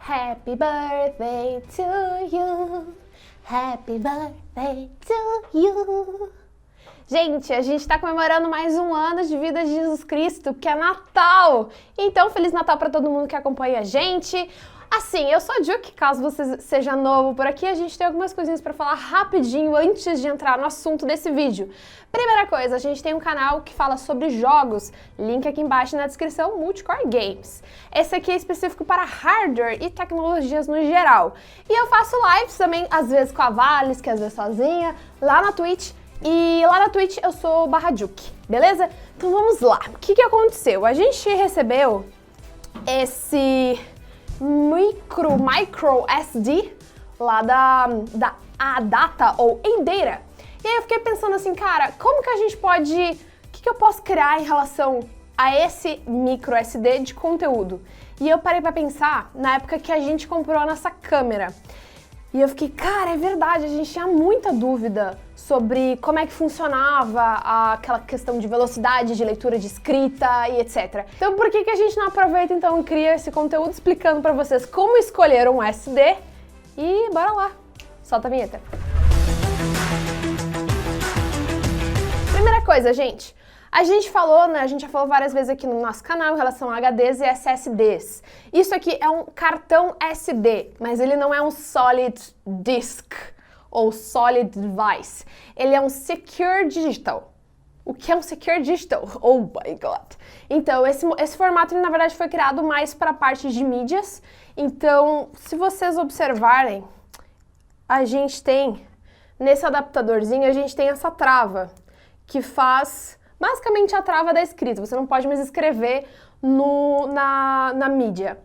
Happy birthday to you. Happy birthday to you. Gente, a gente está comemorando mais um ano de vida de Jesus Cristo, que é Natal. Então, Feliz Natal para todo mundo que acompanha a gente. Assim, eu sou a Juke, caso você seja novo por aqui, a gente tem algumas coisinhas para falar rapidinho antes de entrar no assunto desse vídeo. Primeira coisa, a gente tem um canal que fala sobre jogos, link aqui embaixo na descrição, Multicore Games. Esse aqui é específico para hardware e tecnologias no geral. E eu faço lives também, às vezes com a Vales, que às vezes sozinha, lá na Twitch. E lá na Twitch eu sou @Juke, beleza? Então vamos lá. O que aconteceu? A gente recebeu esse micro SD lá da ADATA ou Endera. E aí eu fiquei pensando assim, cara, como que a gente pode... O que eu posso criar em relação a esse micro SD de conteúdo? E eu parei pra pensar na época que a gente comprou a nossa câmera. E eu fiquei, cara, é verdade, a gente tinha muita dúvida sobre como é que funcionava aquela questão de velocidade, de leitura de escrita e etc. Então por que a gente não aproveita então e cria esse conteúdo explicando pra vocês como escolher um SD? E bora lá, solta a vinheta. Primeira coisa, gente. A gente falou, né, a gente já falou várias vezes aqui no nosso canal em relação a HDs e SSDs. Isso aqui é um cartão SD, mas ele não é um solid disk ou solid device. Ele é um secure digital. O que é um secure digital? Oh my god! Então, esse formato, ele, na verdade, foi criado mais para a parte de mídias. Então, se vocês observarem, a gente tem, nesse adaptadorzinho, a gente tem essa trava, que faz... basicamente a trava da escrita, você não pode mais escrever na mídia.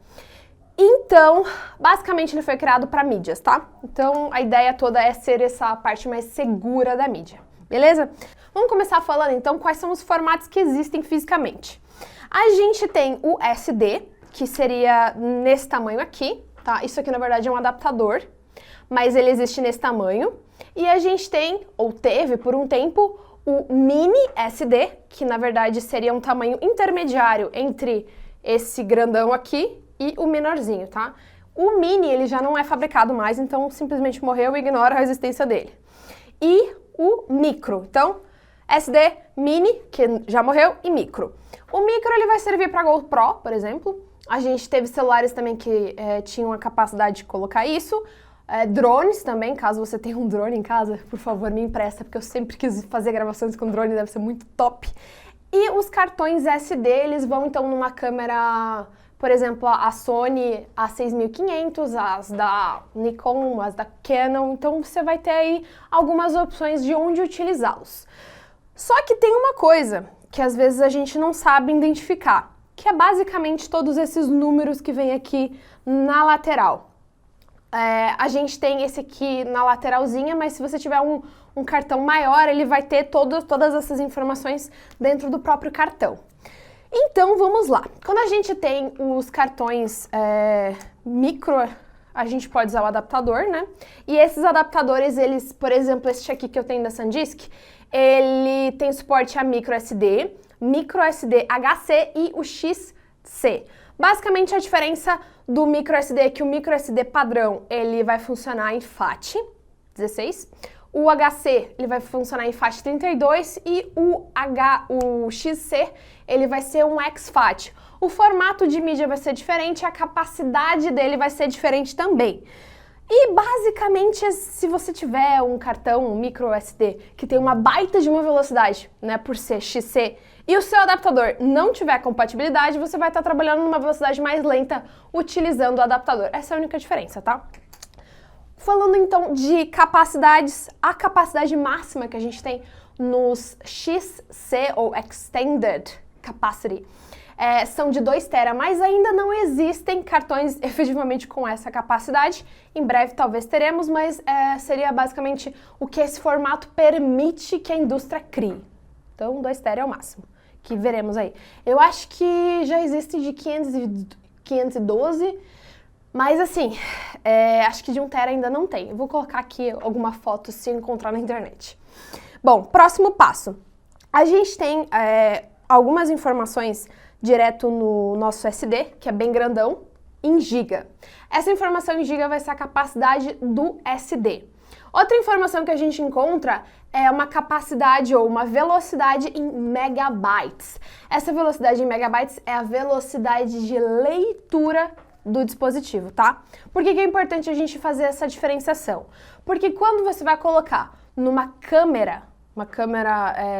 Então, basicamente ele foi criado para mídias, tá? Então a ideia toda é ser essa parte mais segura da mídia, beleza? Vamos começar falando então quais são os formatos que existem fisicamente. A gente tem o SD, que seria nesse tamanho aqui, tá? Isso aqui na verdade é um adaptador, mas ele existe nesse tamanho. E a gente tem, ou teve por um tempo, o mini SD, que na verdade seria um tamanho intermediário entre esse grandão aqui e o menorzinho, tá? O mini, ele já não é fabricado mais, então simplesmente morreu e ignora a existência dele. E o micro, então, SD, mini, que já morreu, e micro. O micro, ele vai servir para GoPro, por exemplo. A gente teve celulares também que tinham a capacidade de colocar isso. Drones também, caso você tenha um drone em casa, por favor, me empresta, porque eu sempre quis fazer gravações com drone, deve ser muito top. E os cartões SD, eles vão então numa câmera, por exemplo, a Sony A6500, as da Nikon, as da Canon, então você vai ter aí algumas opções de onde utilizá-los. Só que tem uma coisa que às vezes a gente não sabe identificar, que é basicamente todos esses números que vem aqui na lateral. A gente tem esse aqui na lateralzinha, mas se você tiver um cartão maior, ele vai ter todas essas informações dentro do próprio cartão. Então, vamos lá. Quando a gente tem os cartões micro, a gente pode usar o adaptador, né? E esses adaptadores, eles, por exemplo, este aqui que eu tenho da SanDisk, ele tem suporte a micro SD HC e o XC. Basicamente, a diferença do micro SD é que o micro SD padrão, ele vai funcionar em FAT 16, o HC, ele vai funcionar em FAT 32 e o XC, ele vai ser um exFAT. O formato de mídia vai ser diferente, a capacidade dele vai ser diferente também. E basicamente, se você tiver um cartão, um micro SD, que tem uma baita de uma velocidade, né, por ser XC, e o seu adaptador não tiver compatibilidade, você vai estar trabalhando numa velocidade mais lenta utilizando o adaptador. Essa é a única diferença, tá? Falando então de capacidades, a capacidade máxima que a gente tem nos XC ou Extended Capacity são de 2 TB, mas ainda não existem cartões efetivamente com essa capacidade. Em breve talvez teremos, mas seria basicamente o que esse formato permite que a indústria crie. Então 2 TB é o máximo, que veremos aí. Eu acho que já existe de 512, mas assim, acho que de 1 TB ainda não tem. Eu vou colocar aqui alguma foto se encontrar na internet. Bom, próximo passo. A gente tem algumas informações direto no nosso SD, que é bem grandão, em giga. Essa informação em giga vai ser a capacidade do SD. Outra informação que a gente encontra é uma capacidade ou uma velocidade em megabytes. Essa velocidade em megabytes é a velocidade de leitura do dispositivo, tá? Por que é importante a gente fazer essa diferenciação? Porque quando você vai colocar numa câmera,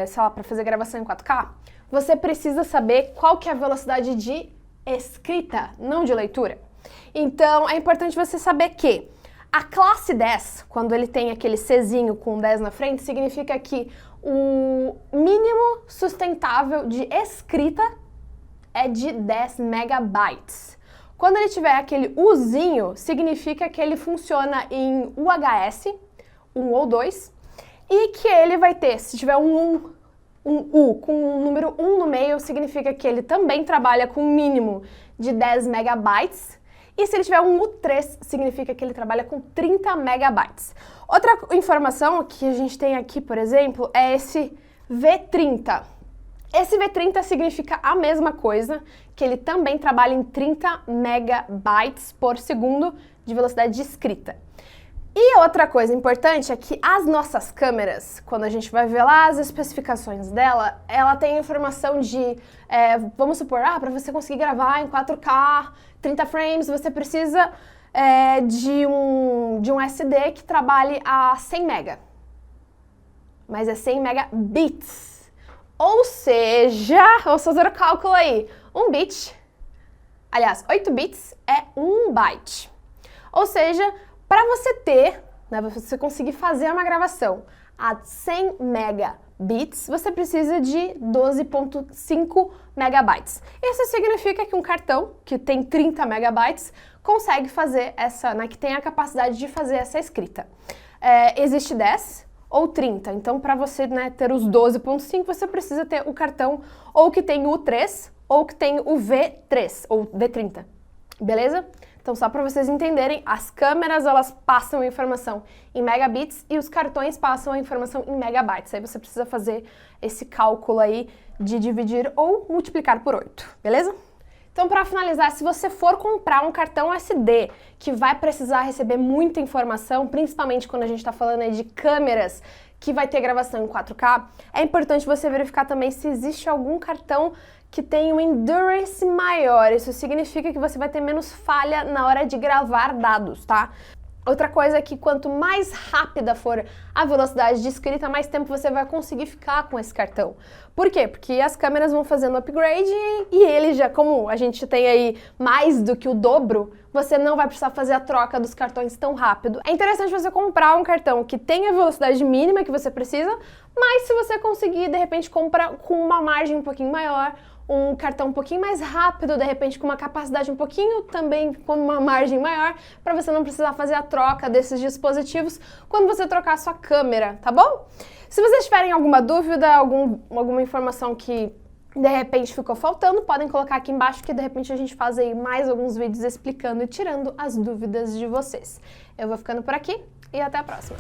sei lá, para fazer gravação em 4K, você precisa saber qual que é a velocidade de escrita, não de leitura. Então, é importante você saber que a classe 10, quando ele tem aquele Czinho com 10 na frente, significa que o mínimo sustentável de escrita é de 10 megabytes. Quando ele tiver aquele Uzinho, significa que ele funciona em UHS, 1 ou 2, e que ele vai ter, se tiver um U com o número 1 no meio, significa que ele também trabalha com um mínimo de 10 megabytes. E se ele tiver um U3, significa que ele trabalha com 30 megabytes. Outra informação que a gente tem aqui, por exemplo, é esse V30. Esse V30 significa a mesma coisa, que ele também trabalha em 30 megabytes por segundo de velocidade de escrita. E outra coisa importante é que as nossas câmeras, quando a gente vai ver lá as especificações dela, ela tem informação de, vamos supor, para você conseguir gravar em 4K, 30 frames, você precisa de um SD que trabalhe a 100 mega. Mas é 100 megabits. Ou seja, vamos fazer o cálculo aí, 8 bits é 1 byte. Ou seja, para você ter, você conseguir fazer uma gravação a 100 megabits, você precisa de 12.5 megabytes. Isso significa que um cartão que tem 30 megabytes consegue fazer que tem a capacidade de fazer essa escrita. Existe 10 ou 30, então para você ter os 12.5, você precisa ter o cartão ou que tem o U3 ou que tem o V3 ou V30, beleza? Então, só para vocês entenderem, as câmeras, elas passam a informação em megabits e os cartões passam a informação em megabytes. Aí você precisa fazer esse cálculo aí de dividir ou multiplicar por 8, beleza? Então, para finalizar, se você for comprar um cartão SD que vai precisar receber muita informação, principalmente quando a gente está falando aí de câmeras que vai ter gravação em 4K, é importante você verificar também se existe algum cartão que tem um endurance maior. Isso significa que você vai ter menos falha na hora de gravar dados, tá? Outra coisa é que quanto mais rápida for a velocidade de escrita, mais tempo você vai conseguir ficar com esse cartão. Por quê? Porque as câmeras vão fazendo upgrade e ele já, como a gente tem aí mais do que o dobro, você não vai precisar fazer a troca dos cartões tão rápido. É interessante você comprar um cartão que tenha a velocidade mínima que você precisa, mas se você conseguir, de repente, comprar com uma margem um pouquinho maior, um cartão um pouquinho mais rápido, de repente com uma capacidade um pouquinho também com uma margem maior, para você não precisar fazer a troca desses dispositivos quando você trocar a sua câmera, tá bom? Se vocês tiverem alguma dúvida, alguma informação que de repente ficou faltando, podem colocar aqui embaixo que de repente a gente faz aí mais alguns vídeos explicando e tirando as dúvidas de vocês. Eu vou ficando por aqui e até a próxima!